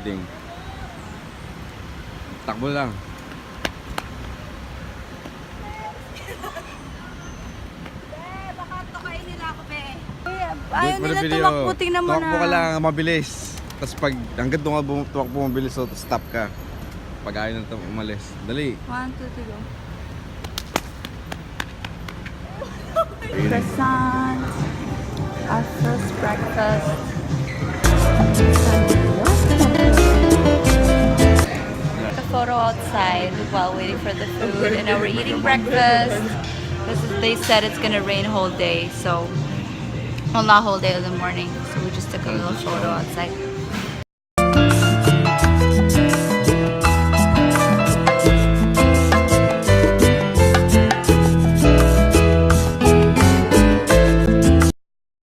boarding. Takbo lang. Baka tokain nila ako, be. Ayaw nila tumakbo, tingnan mo na. Tumakbo ka lang, mabilis. Tapos pag hanggang doon ka tumakbo mabilis, so stop ka. Pag ayaw na umalis. Dali. 1, 2, 3, go. Croissant. Our first breakfast. A photo outside while waiting for the food, and now we're eating breakfast because they said it's gonna rain whole day, so well, not whole day in the morning, so we just took a little photo outside.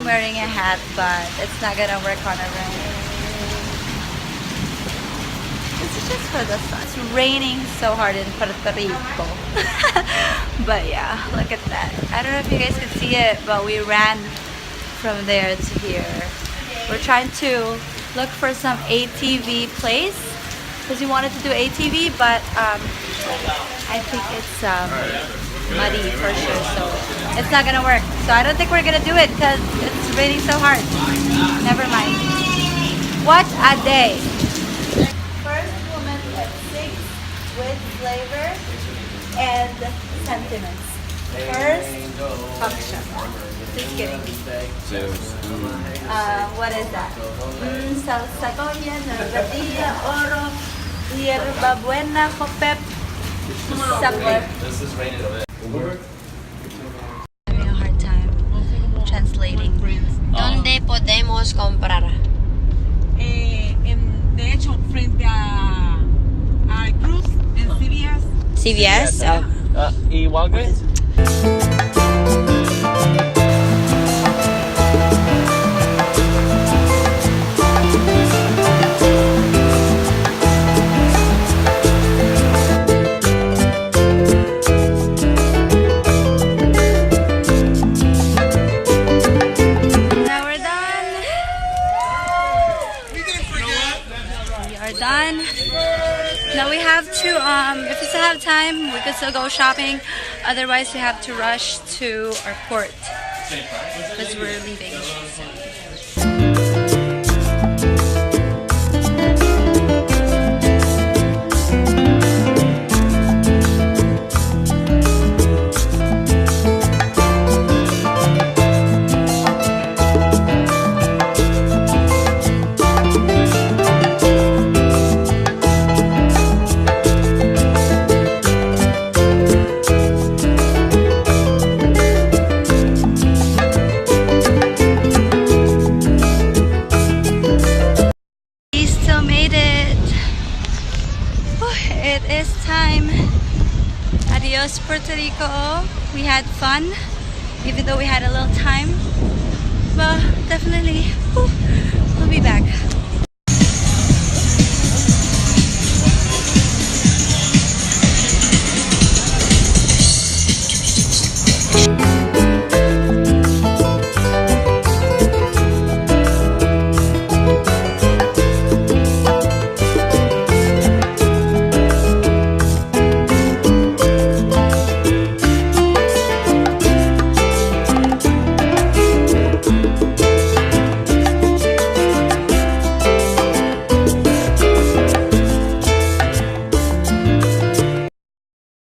Wearing a hat, but it's not gonna work on a rain. It's just for the sun. It's raining so hard in Puerto Rico. But yeah, look at that. I don't know if you guys can see it, but we ran from there to here. We're trying to look for some ATV place because we wanted to do ATV, but I think it's muddy for sure, so it's not gonna work. So I don't think we're gonna do it because it's raining so hard. Never mind. What a day! First woman at 6 with flavor and sentiments. First function. Just kidding. What is that? Salsa coña, nargatilla, oro, hierba buena, hopep, sapip. Having a hard time translating. ¿Dónde podemos comprar? De hecho, frente a Cruz, en CVS. CVS? Oh. ¿Y Walgreens? Now we're done. We are done. Now we have to, if we still have time, we could still go shopping. Otherwise, we have to rush to our port because we're leaving soon. It is time. Adios, Puerto Rico. We had fun, even though we had a little time. Well, definitely